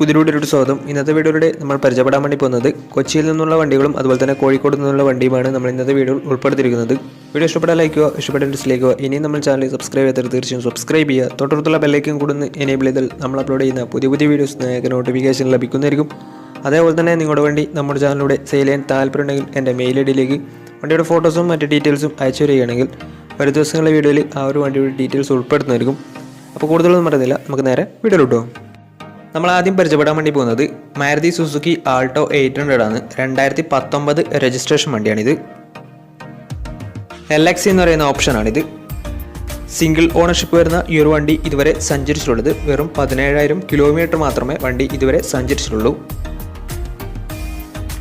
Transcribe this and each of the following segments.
പുതിയൊരു സ്വാഗതം. ഇന്നത്തെ വീഡിയോയിലൂടെ നമ്മൾ പരിചയപ്പെടാൻ വേണ്ടി പോകുന്നത് കൊച്ചിയിൽ നിന്നുള്ള വണ്ടികളും അതുപോലെ തന്നെ കോഴിക്കോട് നിന്നുള്ള വണ്ടിയുമാണ് നമ്മൾ ഇന്നത്തെ വീഡിയോയിൽ ഉൾപ്പെടുത്തിയിരിക്കുന്നത്. വീഡിയോ ഇഷ്ടപ്പെട്ടാൽ ലൈക്ക് ചെയ്യുക, ഇഷ്ടപ്പെട്ട ഡിസ്ലൈക്ക് ചെയ്യുക. ഇനിയും നമ്മൾ ചാനൽ സബ്സ്ക്രൈബ് ചെയ്താൽ തീർച്ചയായും സബ്സ്ക്രൈബ് ചെയ്യുക. തൊട്ടടുത്തുള്ള ബെല്ലൈക്കൻ കൂടെ എനേബിൾ ചെയ്താൽ നമ്മൾ അപ്ലോഡ് ചെയ്യുന്ന പുതിയ വീഡിയോസ് നിങ്ങൾക്ക് നോട്ടിഫിക്കേഷൻ ലഭിക്കുന്നതായിരിക്കും. അതേപോലെ തന്നെ നിങ്ങളുടെ വണ്ടി നമ്മുടെ ചാനലിലൂടെ സെയിൽ ചെയ്യാൻ താല്പര്യമുണ്ടെങ്കിൽ എൻ്റെ മെയിൽ ഐഡിയിലേക്ക് വണ്ടിയുടെ ഫോട്ടോസും മറ്റ് ഡീറ്റെയിൽസും അയച്ചു തരികയാണെങ്കിൽ ഒരു ദിവസങ്ങളിലെ വീഡിയോയിൽ ആ ഒരു വണ്ടിയുടെ ഡീറ്റെയിൽസ് ഉൾപ്പെടുത്തുന്നതായിരിക്കും. അപ്പോൾ കൂടുതലൊന്നും പറയുന്നില്ല, നമുക്ക് നേരെ വീഡിയോയിലോട്ട് പോകാം. നമ്മൾ ആദ്യം പരിചയപ്പെടാൻ വേണ്ടി പോകുന്നത് മാരുതി സുസുക്കി ആൾട്ടോ 800 ആണ്. 2019 രജിസ്ട്രേഷൻ വണ്ടിയാണിത്. LX എന്ന് പറയുന്ന ഓപ്ഷനാണിത്. സിംഗിൾ ഓണർഷിപ്പ് വരുന്ന ഈ ഒരു വണ്ടി ഇതുവരെ സഞ്ചരിച്ചിട്ടുള്ളത് വെറും 17,000 കിലോമീറ്റർ മാത്രമേ വണ്ടി ഇതുവരെ സഞ്ചരിച്ചിട്ടുള്ളൂ.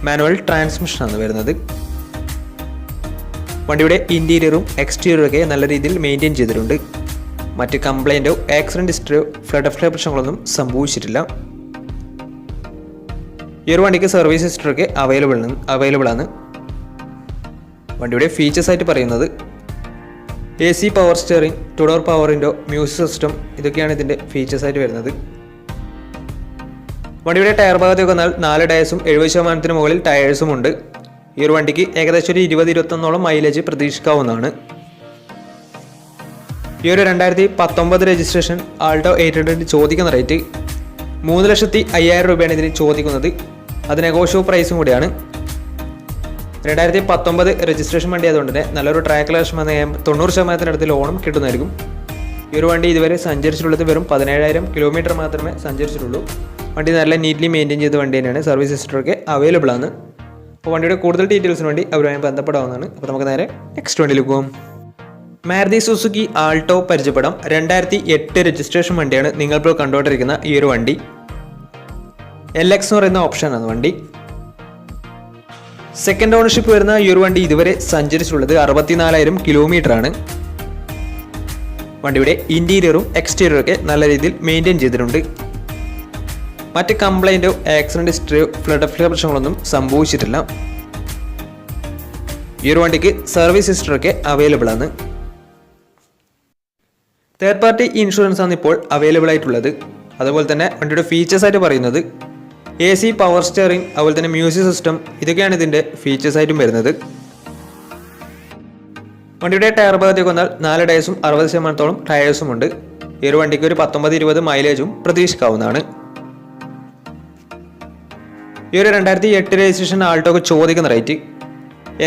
മാനുവൽ ട്രാൻസ്മിഷനാണ് വരുന്നത്. വണ്ടിയുടെ ഇൻറ്റീരിയറും എക്സ്റ്റീരിയറും ഒക്കെ നല്ല രീതിയിൽ മെയിൻറ്റെയിൻ ചെയ്തിട്ടുണ്ട്. മറ്റ് കംപ്ലൈൻറ്റോ ആക്സിഡൻറ്റ് ഹിസ്റ്ററിയോ ഫ്ലഡ് പ്രശ്നങ്ങളൊന്നും സംഭവിച്ചിട്ടില്ല. ഈ ഒരു വണ്ടിക്ക് സർവീസ് ഹിസ്റ്ററൊക്കെ അവൈലബിൾ ആണ്. വണ്ടിയുടെ ഫീച്ചേഴ്സ് ആയിട്ട് പറയുന്നത് AC power steering, 2 door power window, music system, ഇതൊക്കെയാണ് ഇതിൻ്റെ ഫീച്ചേഴ്സ് ആയിട്ട് വരുന്നത്. വണ്ടിയുടെ ടയർ ഭാഗത്തേക്ക് വന്നാൽ 4 ടയേഴ്സും 70% മുകളിൽ ടയേഴ്സും ഉണ്ട്. ഈ ഒരു വണ്ടിക്ക് ഏകദേശം ഒരു 20-21 മൈലേജ് പ്രതീക്ഷിക്കാവുന്നതാണ്. ഈ ഒരു 2019 രജിസ്ട്രേഷൻ ആൾട്ടോ 800 ചോദിക്കുന്ന റേറ്റ് 3,05,000 രൂപയാണ് ഇതിന് ചോദിക്കുന്നത്. അത് നെഗോഷ്യബിൾ പ്രൈസും കൂടിയാണ്. 2019 രജിസ്ട്രേഷൻ വണ്ടി ആയതുകൊണ്ട് തന്നെ നല്ലൊരു ട്രാക്ക് ലക്ഷം 90% ലോണും കിട്ടുന്നതായിരിക്കും. ഈ ഒരു വണ്ടി ഇതുവരെ സഞ്ചരിച്ചിട്ടുള്ളത് വെറും 17,000 കിലോമീറ്റർ മാത്രമേ സഞ്ചരിച്ചിട്ടുള്ളൂ. വണ്ടി നല്ല നീറ്റ്ലി മെയിൻറ്റെയിൻ ചെയ്ത വണ്ടി തന്നെയാണ്. സർവീസ് ഹിസ്റ്ററൊക്കെ അവൈലബിൾ ആണ്. അപ്പോൾ വണ്ടിയുടെ കൂടുതൽ ഡീറ്റെയിൽസിന് വേണ്ടി അവരുമായി ബന്ധപ്പെടാവുന്നതാണ്. അപ്പോൾ നമുക്ക് നേരെ നെക്സ്റ്റ് വണ്ടിയിലേക്ക് പോകും. മാരുതി സുസുക്കി ആൾട്ടോ പരിചയപ്പെടാം. 2008 രജിസ്ട്രേഷൻ വണ്ടിയാണ് നിങ്ങളിപ്പോൾ കണ്ടുകൊണ്ടിരിക്കുന്ന ഈ ഒരു വണ്ടി. LX എന്ന് പറയുന്ന ഓപ്ഷനാണ് വണ്ടി. സെക്കൻഡ് ഓണർഷിപ്പ് വരുന്ന ഈ ഒരു വണ്ടി ഇതുവരെ സഞ്ചരിച്ചിട്ടുള്ളത് 64,000 കിലോമീറ്റർ ആണ്. വണ്ടിയുടെ ഇൻറ്റീരിയറും എക്സ്റ്റീരിയറും ഒക്കെ നല്ല രീതിയിൽ മെയിൻറ്റെയിൻ ചെയ്തിട്ടുണ്ട്. മറ്റ് കംപ്ലൈൻറ്റോ ആക്സിഡൻറ്റ് ഹിസ്റ്ററിയോ ഫ്ലഡ് പ്രശ്നങ്ങളൊന്നും സംഭവിച്ചിട്ടില്ല. ഈ ഒരു വണ്ടിക്ക് സർവീസ് ഹിസ്റ്ററൊക്കെ അവൈലബിൾ ആണ്. തേർഡ് പാർട്ടി ഇൻഷുറൻസ് ആണ് ഇപ്പോൾ അവൈലബിൾ ആയിട്ടുള്ളത്. അതുപോലെ തന്നെ വണ്ടിയുടെ ഫീച്ചേഴ്സ് ആയിട്ട് പറയുന്നത് AC പവർ സ്റ്റിയറിംഗ്, അതുപോലെ തന്നെ മ്യൂസിക് സിസ്റ്റം, ഇതൊക്കെയാണ് ഇതിൻ്റെ ഫീച്ചേഴ്സ് ആയിട്ടും വരുന്നത്. വണ്ടിയുടെ ടയർ ഭാഗത്തേക്ക് വന്നാൽ 4 ടയേഴ്സും 60% ടയേഴ്സും ഉണ്ട്. ഈ ഒരു വണ്ടിക്ക് ഒരു 19-20 മൈലേജും പ്രതീക്ഷിക്കാവുന്നതാണ്. ഈ ഒരു 2008 രജിസ്ട്രേഷൻ ആൾട്ടോക്ക് ചോദിക്കുന്ന റേറ്റ്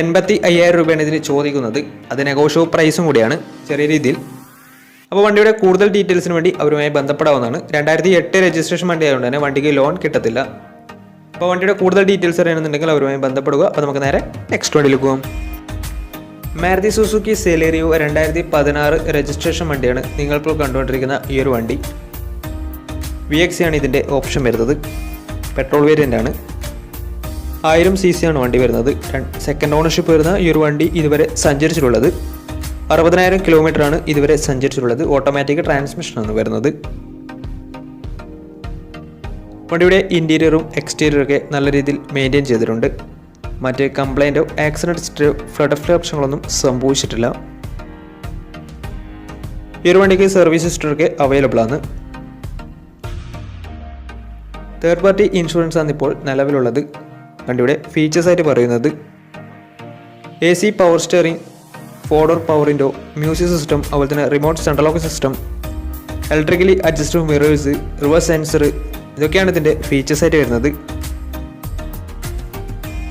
85,000 രൂപയാണ് ഇതിന് ചോദിക്കുന്നത്. അത് നെഗോഷ്യബിൾ പ്രൈസും കൂടിയാണ് ചെറിയ രീതിയിൽ. അപ്പോൾ വണ്ടിയുടെ കൂടുതൽ ഡീറ്റെയിൽസിന് വേണ്ടി അവരുമായി ബന്ധപ്പെടാവുന്നതാണ്. 2008 രജിസ്ട്രേഷൻ വണ്ടി ആയതുകൊണ്ട് തന്നെ വണ്ടിക്ക് ലോൺ കിട്ടത്തില്ല. അപ്പോൾ വണ്ടിയുടെ കൂടുതൽ ഡീറ്റെയിൽസ് അറിയണമെന്നുണ്ടെങ്കിൽ അവരുമായി ബന്ധപ്പെടുക. അപ്പോൾ നമുക്ക് നേരെ നെക്സ്റ്റ് വണ്ടിയിലേക്ക് പോകാം. മാരുതി സുസുക്കി സെലേറിയോ 2016 രജിസ്ട്രേഷൻ വണ്ടിയാണ് നിങ്ങളിപ്പോൾ കണ്ടുകൊണ്ടിരിക്കുന്ന ഈ ഒരു വണ്ടി. VX ആണ് ഇതിൻ്റെ ഓപ്ഷൻ വരുന്നത്. പെട്രോൾ വേരിയൻ്റ് ആണ്. 1000 cc ആണ് വണ്ടി വരുന്നത്. സെക്കൻഡ് ഓണർഷിപ്പ് വരുന്ന ഈ ഒരു വണ്ടി ഇതുവരെ സഞ്ചരിച്ചിട്ടുള്ളത് 60,000 കിലോമീറ്റർ ആണ് ഇതുവരെ സഞ്ചരിച്ചിട്ടുള്ളത്. ഓട്ടോമാറ്റിക് ട്രാൻസ്മിഷനാണ് വരുന്നത്. വണ്ടിയുടെ ഇൻറ്റീരിയറും എക്സ്റ്റീരിയറും ഒക്കെ നല്ല രീതിയിൽ മെയിൻറ്റെയിൻ ചെയ്തിട്ടുണ്ട്. മറ്റ് കംപ്ലൈൻറ്റോ ആക്സിഡൻറ്റ് ഹിസ്റ്ററിയോ ഫ്ലഡ് പ്രശ്നങ്ങളൊന്നും സംഭവിച്ചിട്ടില്ല. ഈ ഒരു വണ്ടിക്ക് സർവീസ് ഹിസ്റ്ററൊക്കെ അവൈലബിൾ ആണ്. തേർഡ് പാർട്ടി ഇൻഷുറൻസ് ആണ് ഇപ്പോൾ നിലവിലുള്ളത്. വണ്ടിയുടെ ഫീച്ചേഴ്സ് ആയിട്ട് പറയുന്നത് AC power steering, 4 door power window, music system, അതുപോലെ തന്നെ remote central lock system, electrically adjustable mirrors, reverse sensor, ഇതൊക്കെയാണ് ഇതിൻ്റെ ഫീച്ചേഴ്സ് ആയിട്ട് വരുന്നത്.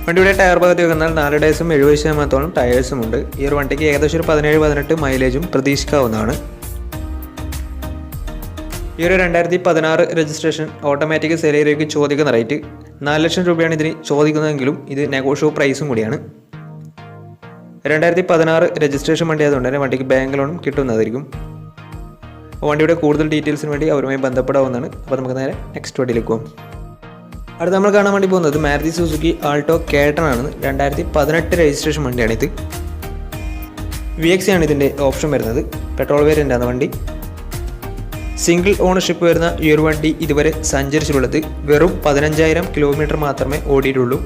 വണ്ടിയുടെ ടയർ ഭാഗത്തേക്ക് വന്നാൽ 4 ടയേഴ്സും 70% ടയേഴ്സും ഉണ്ട്. ഈ ഒരു വണ്ടിക്ക് ഏകദേശം ഒരു 17-18 മൈലേജും പ്രതീക്ഷിക്കാവുന്നതാണ്. ഈ ഒരു 2016 രജിസ്ട്രേഷൻ ഓട്ടോമാറ്റിക് സെലേറിയോയ്ക്ക് ചോദിക്കുന്ന റേറ്റ് 4 ലക്ഷം രൂപയാണ് ഇതിന് ചോദിക്കുന്നതെങ്കിലും ഇത് നെഗോഷ്യബിൾ പ്രൈസും കൂടിയാണ്. 2016 രജിസ്ട്രേഷൻ വണ്ടി ആയതുകൊണ്ട് തന്നെ വണ്ടിക്ക് ബാങ്ക് ലോണും കിട്ടുന്നതായിരിക്കും. വണ്ടിയുടെ കൂടുതൽ ഡീറ്റെയിൽസിന് വേണ്ടി അവരുമായി ബന്ധപ്പെടാവുന്നതാണ്. അപ്പോൾ നമുക്ക് നേരെ നെക്സ്റ്റ് വണ്ടിയിലേക്ക് പോകും. അടുത്ത് നമ്മൾ കാണാൻ വേണ്ടി പോകുന്നത് മാരുതി സുസുക്കി ആൾട്ടോ K10 ആണ്. 2018 രജിസ്ട്രേഷൻ വണ്ടിയാണിത്. VX ആണ് ഇതിൻ്റെ ഓപ്ഷൻ വരുന്നത്. പെട്രോൾ വേരിയൻ്റ് ആണ് വണ്ടി. സിംഗിൾ ഓണർഷിപ്പ് വരുന്ന ഈ ഒരു വണ്ടി ഇതുവരെ സഞ്ചരിച്ചിട്ടുള്ളത് വെറും 15,000 കിലോമീറ്റർ മാത്രമേ ഓടിയിട്ടുള്ളൂ.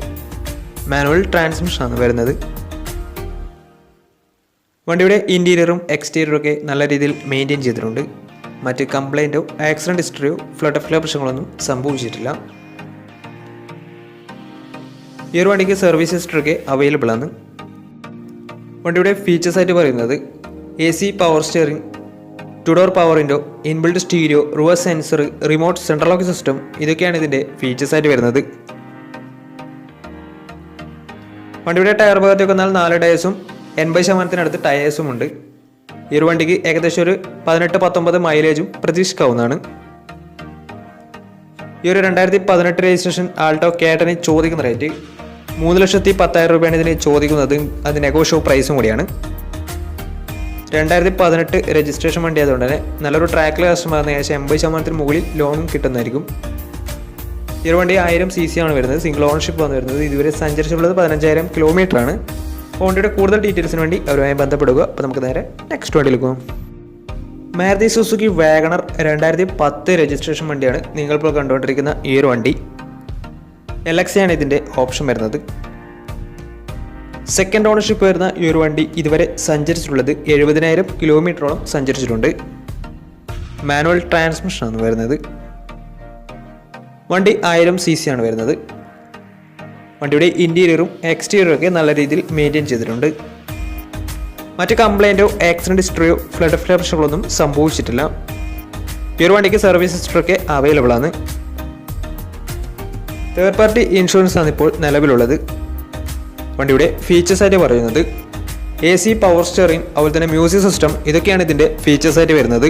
മാനുവൽ ട്രാൻസ്മിഷനാണ് വരുന്നത്. വണ്ടിയുടെ ഇൻറ്റീരിയറും എക്സ്റ്റീരിയറും ഒക്കെ നല്ല രീതിയിൽ മെയിൻറ്റെയിൻ ചെയ്തിട്ടുണ്ട്. മറ്റ് കംപ്ലൈൻറ്റോ ആക്സിഡൻറ്റ് ഹിസ്റ്ററിയോ ഫ്ലഡ് പ്രശ്നങ്ങളൊന്നും സംഭവിച്ചിട്ടില്ല. ഈ ഒരു വണ്ടിക്ക് സർവീസ് ഹിസ്റ്ററൊക്കെ അവൈലബിൾ ആണ്. വണ്ടിയുടെ ഫീച്ചേഴ്സ് ആയിട്ട് പറയുന്നത് AC power steering, 2 door power window, inbuilt stereo, reverse sensor, remote central lock system, ഇതൊക്കെയാണ് ഇതിൻ്റെ ഫീച്ചേഴ്സ് ആയിട്ട് വരുന്നത്. വണ്ടിയുടെ ടയർ ഭാഗത്തേക്ക് വന്നാൽ 4 ടയേഴ്സും 80% ടയേഴ്സും ഉണ്ട്. ഈ ഒരു വണ്ടിക്ക് ഏകദേശം ഒരു 18-19 മൈലേജും പ്രതീക്ഷിക്കാവുന്നതാണ്. ഈ ഒരു 2018 രജിസ്ട്രേഷൻ ആൾട്ടോ K10 ചോദിക്കുന്ന റേറ്റ് 3,10,000 രൂപയാണ് ഇതിന് ചോദിക്കുന്നത്. അത് നെഗോഷ്യബിൾ പ്രൈസും കൂടിയാണ്. 2018 രജിസ്ട്രേഷൻ വണ്ടി ആയതുകൊണ്ട് തന്നെ നല്ലൊരു ട്രാക്കിൽ കസ്റ്റമറിന് ഏകദേശം 80% മുകളിൽ ലോണും കിട്ടുന്നതായിരിക്കും. ഈ ഒരു വണ്ടി 1000 cc ആണ് വരുന്നത്. സിംഗിൾ ഓണർഷിപ്പ് ആണ് വരുന്നത്. ഇതുവരെ സഞ്ചരിച്ചിട്ടുള്ളത് 15,000 കിലോമീറ്റർ ആണ്. വണ്ടിയുടെ കൂടുതൽ ഡീറ്റെയിൽസിന് വേണ്ടി അവരുമായി ബന്ധപ്പെടുക. അപ്പോൾ നമുക്ക് നേരെ നെക്സ്റ്റ് വണ്ടിയിൽ പോകും. മാരുതി സുസുക്കി വാഗണർ 2010 രജിസ്ട്രേഷൻ വണ്ടിയാണ് നിങ്ങളിപ്പോൾ കണ്ടുകൊണ്ടിരിക്കുന്ന ഈ ഒരു വണ്ടി. LX ആണ് ഇതിൻ്റെ ഓപ്ഷൻ വരുന്നത്. സെക്കൻഡ് ഓണർഷിപ്പ് വരുന്ന ഈ ഒരു വണ്ടി ഇതുവരെ സഞ്ചരിച്ചിട്ടുള്ളത് 70,000 കിലോമീറ്ററോളം സഞ്ചരിച്ചിട്ടുണ്ട്. മാനുവൽ ട്രാൻസ്മിഷനാണ് വരുന്നത്. വണ്ടി 1000 cc ആണ് വരുന്നത്. വണ്ടിയുടെ ഇൻറ്റീരിയറും എക്സ്റ്റീരിയറും ഒക്കെ നല്ല രീതിയിൽ മെയിൻറ്റെയിൻ ചെയ്തിട്ടുണ്ട്. മറ്റ് കംപ്ലൈൻറ്റോ ആക്സിഡൻറ്റ് ഹിസ്റ്ററിയോ ഫ്ലഡ് പ്രശ്നങ്ങളൊന്നും സംഭവിച്ചിട്ടില്ല. ഈ ഒരു വണ്ടിക്ക് സർവീസ് ഹിസ്റ്ററൊക്കെ അവൈലബിൾ ആണ്. തേർഡ് പാർട്ടി ഇൻഷുറൻസ് ആണ് ഇപ്പോൾ നിലവിലുള്ളത്. വണ്ടിയുടെ ഫീച്ചേഴ്സ് ആയിട്ട് പറയുന്നത് AC പവർ സ്റ്റിയറിംഗ്, അതുപോലെ തന്നെ മ്യൂസിക് സിസ്റ്റം, ഇതൊക്കെയാണ് ഇതിൻ്റെ ഫീച്ചേഴ്സ് ആയിട്ട് വരുന്നത്.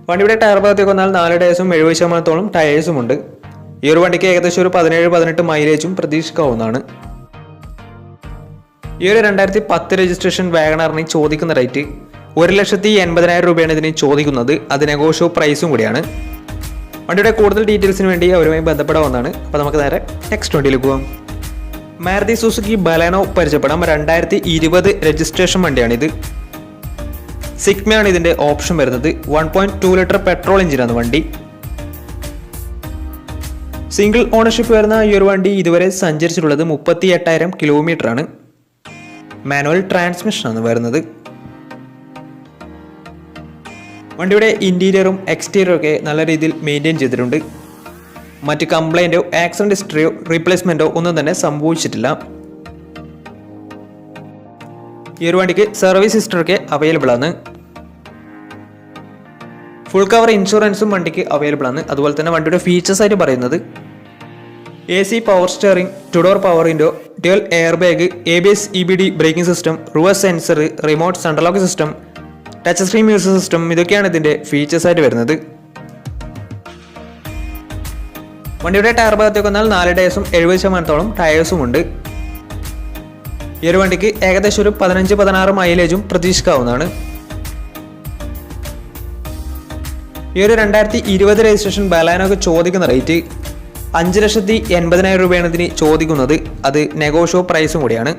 വണ്ടിയുടെ ടയർ ഭാഗത്തേക്ക് വന്നാൽ 4 ടയേഴ്സും 70% ടയേഴ്സും ഉണ്ട്. ഈ ഒരു വണ്ടിക്ക് ഏകദേശം ഒരു 17-18 മൈലേജും പ്രതീക്ഷിക്കാവുന്നതാണ്. ഈ ഒരു 2010 രജിസ്ട്രേഷൻ വാഗണറിന് ചോദിക്കുന്ന റേറ്റ് 1,80,000 രൂപയാണ് ഇതിന് ചോദിക്കുന്നത്. അത് നെഗോഷ്യബിൾ പ്രൈസും കൂടിയാണ്. വണ്ടിയുടെ കൂടുതൽ ഡീറ്റെയിൽസിന് വേണ്ടി അവരുമായി ബന്ധപ്പെടാവുന്നതാണ്. അപ്പോൾ നമുക്ക് നേരെ നെക്സ്റ്റ് വണ്ടിയിൽ പോകാം. മാരുതി സുസുക്കി ബലേനോ പരിചയപ്പെടാം. 2020 രജിസ്ട്രേഷൻ വണ്ടിയാണിത്. സിഗ്മയാണ് ഇതിൻ്റെ ഓപ്ഷൻ വരുന്നത്. 1.2 ലിറ്റർ പെട്രോൾ എഞ്ചിനാണ് വണ്ടി. സിംഗിൾ ഓണർഷിപ്പ് വരുന്ന ഈ ഒരു വണ്ടി ഇതുവരെ സഞ്ചരിച്ചിട്ടുള്ളത് 38,000 കിലോമീറ്റർ ആണ്. മാനുവൽ ട്രാൻസ്മിഷനാണ് വരുന്നത്. വണ്ടിയുടെ ഇൻറ്റീരിയറും എക്സ്റ്റീരിയറും ഒക്കെ നല്ല രീതിയിൽ മെയിൻറ്റെയിൻ ചെയ്തിട്ടുണ്ട്. മറ്റ് കംപ്ലൈൻറ്റോ ആക്സിഡൻറ്റ് ഹിസ്റ്ററിയോ റീപ്ലേസ്മെൻറ്റോ ഒന്നും തന്നെ സംഭവിച്ചിട്ടില്ല. ഈ ഒരു വണ്ടിക്ക് സർവീസ് ഹിസ്റ്ററൊക്കെ അവൈലബിൾ ആണ്. ഫുൾ കവർ ഇൻഷുറൻസും വണ്ടിക്ക് അവൈലബിൾ ആണ്. അതുപോലെ തന്നെ വണ്ടിയുടെ ഫീച്ചേഴ്സ് ആയിട്ട് പറയുന്നത് AC power steering, 2 door power window, dual air bag, ABS EBD braking system, reverse sensor, remote central lock system, touch screen music system, ഇതൊക്കെയാണ് ഇതിൻ്റെ ഫീച്ചേഴ്സ് ആയിട്ട് വരുന്നത്. വണ്ടിയുടെ ടയർ ഭാഗത്തേക്ക് വന്നാൽ 4 ടയേഴ്സും 70% ടയേഴ്സും ഉണ്ട്. ഈ ഒരു വണ്ടിക്ക് ഏകദേശം ഒരു 15-16 മൈലേജും പ്രതീക്ഷിക്കാവുന്നതാണ്. ഈ ഒരു 2020 രജിസ്ട്രേഷൻ ബലേനോക്ക് ചോദിക്കുന്ന റേറ്റ് 5,80,000 രൂപയാണ് ഇതിന് ചോദിക്കുന്നത്. അത് നെഗോഷ്യബിൾ പ്രൈസും കൂടിയാണ്.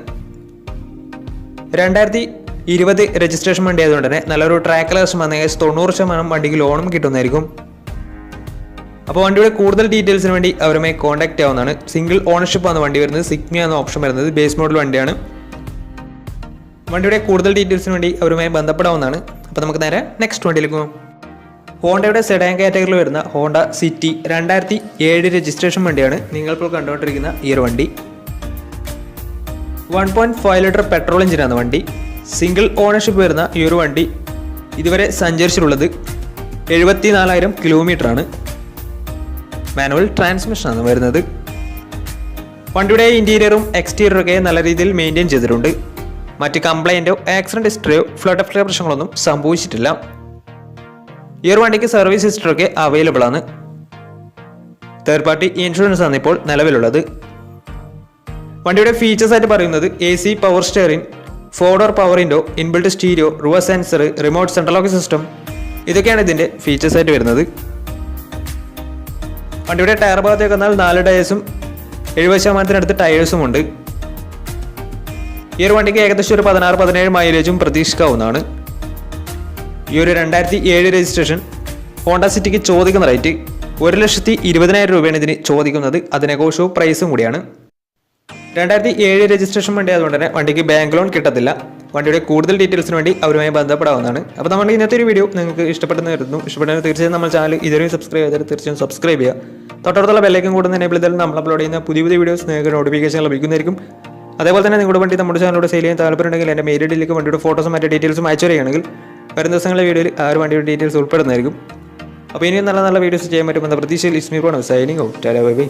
2020 രജിസ്ട്രേഷൻ വണ്ടി ആയതുകൊണ്ട് തന്നെ നല്ലൊരു ട്രാക്ക് ലേഴ്സും വന്ന 90% വണ്ടിക്ക് ലോണും കിട്ടുന്നതായിരിക്കും. അപ്പോൾ വണ്ടിയുടെ കൂടുതൽ ഡീറ്റെയിൽസിന് വേണ്ടി അവരുമായി കോൺടാക്ട് ചെയ്യാവുന്നതാണ്. സിംഗിൾ ഓണർഷിപ്പ് ആണ് വണ്ടി വരുന്നത്. സിഗ്മ എന്ന ഓപ്ഷൻ വരുന്നത്. ബേസ് മോഡൽ വണ്ടിയാണ്. വണ്ടിയുടെ കൂടുതൽ ഡീറ്റെയിൽസിന് വേണ്ടി അവരുമായി ബന്ധപ്പെടാവുന്നതാണ്. അപ്പോൾ നമുക്ക് നേരെ നെക്സ്റ്റ് വണ്ടിയിലേക്ക് പോകാം. ഹോണ്ടയുടെ സെഡാൻ കാറ്റഗറിയിൽ വരുന്ന ഹോണ്ട സിറ്റി 2007 രജിസ്ട്രേഷൻ വണ്ടിയാണ് നിങ്ങളിപ്പോൾ കണ്ടുകൊണ്ടിരിക്കുന്ന ഈ ഒരു വണ്ടി. 1.5 ലിറ്റർ പെട്രോൾ എഞ്ചിനാണ് വണ്ടി. സിംഗിൾ ഓണർഷിപ്പ് വരുന്ന ഈ ഒരു വണ്ടി ഇതുവരെ സഞ്ചരിച്ചിട്ടുള്ളത് 74,000 കിലോമീറ്റർ ആണ്. മാനുവൽ ട്രാൻസ്മിഷനാണ് വരുന്നത്. വണ്ടിയുടെ ഇൻറ്റീരിയറും എക്സ്റ്റീരിയറും ഒക്കെ നല്ല രീതിയിൽ മെയിൻറ്റെയിൻ ചെയ്തിട്ടുണ്ട്. മറ്റ് കംപ്ലൈൻറ്റോ ആക്സിഡൻറ്റ് ഹിസ്റ്ററിയോ ഫ്ലഡ് പ്രശ്നങ്ങളൊന്നും സംഭവിച്ചിട്ടില്ല. ഈ ഒരു വണ്ടിക്ക് സർവീസ് ഹിസ്റ്ററൊക്കെ അവൈലബിൾ ആണ്. തേർഡ് പാർട്ടി ഇൻഷുറൻസ് ആണ് ഇപ്പോൾ നിലവിലുള്ളത്. വണ്ടിയുടെ ഫീച്ചേഴ്സ് ആയിട്ട് പറയുന്നത് AC power steering, 4 door power window, inbuilt stereo, reverse sensor, remote central lock system, ഇതൊക്കെയാണ് ഇതിൻ്റെ ഫീച്ചേഴ്സ് ആയിട്ട് വരുന്നത്. വണ്ടിയുടെ ടയർ ഭാഗത്തേക്ക് വന്നാൽ 4 ടയേഴ്സും 70% ടയേഴ്സും ഉണ്ട്. ഈ ഒരു വണ്ടിക്ക് ഏകദേശം ഒരു 16-17 മൈലേജും പ്രതീക്ഷിക്കാവുന്നതാണ്. ഈ ഒരു 2007 രജിസ്ട്രേഷൻ ഹോണ്ട സിറ്റിക്ക് ചോദിക്കുന്ന റേറ്റ് 1,20,000 രൂപയാണ് ഇതിന് ചോദിക്കുന്നത്. അത് നെഗോഷ്യബിൾ പ്രൈസും കൂടിയാണ്. 2007 രജിസ്ട്രേഷൻ വണ്ടി ആയതുകൊണ്ട് തന്നെ വണ്ടിക്ക് ബാങ്ക് ലോൺ കിട്ടത്തില്ല. വണ്ടിയുടെ കൂടുതൽ ഡീറ്റെയിൽസിന് വേണ്ടി അവരുമായി ബന്ധപ്പെടാവുന്നതാണ്. അപ്പോൾ നമ്മുടെ ഇന്നത്തെ ഒരു വീഡിയോ നിങ്ങൾക്ക് ഇഷ്ടപ്പെടുന്ന വരുന്നു. ഇഷ്ടപ്പെടുന്ന തീർച്ചയായും നമ്മുടെ ചാനൽ ഇതുവരെയും സബ്സ്ക്രൈബ് ചെയ്താൽ തീർച്ചയായും സബ്സ്ക്രൈബ് ചെയ്യുക. തൊട്ടടുത്തുള്ള ബെല്ലൈക്കൻ കൂടെ എനേബിൾ ചെയ്താൽ നമ്മൾ അപ്ലോഡ് ചെയ്യുന്ന പുതിയ വീഡിയോസ് നിങ്ങൾക്ക് നോട്ടിഫിക്കേഷൻ ലഭിക്കുന്നതായിരിക്കും. അതേപോലെ തന്നെ നിങ്ങളുടെ വണ്ടി നമ്മുടെ ചാനലിലൂടെ സെയിൽ ചെയ്യാൻ താല്പര്യമുണ്ടെങ്കിൽ എൻ്റെ മെയിൽ ഐഡിയിലേക്ക് വണ്ടിയുടെ ഫോട്ടോസും മറ്റു ഡീറ്റെയിൽസും അയച്ചു തരികയാണെങ്കിൽ വരും ദിവസങ്ങളിലെ വീഡിയോയിൽ ആ ഒരു വണ്ടിയുടെ ഡീറ്റെയിൽസ് ഉൾപ്പെടുന്നതായിരിക്കും. അപ്പോൾ ഇനിയും നല്ല വീഡിയോസ് ചെയ്യാൻ പറ്റുമെന്ന പ്രതീക്ഷയിൽ Izmir signing out. Bye bye.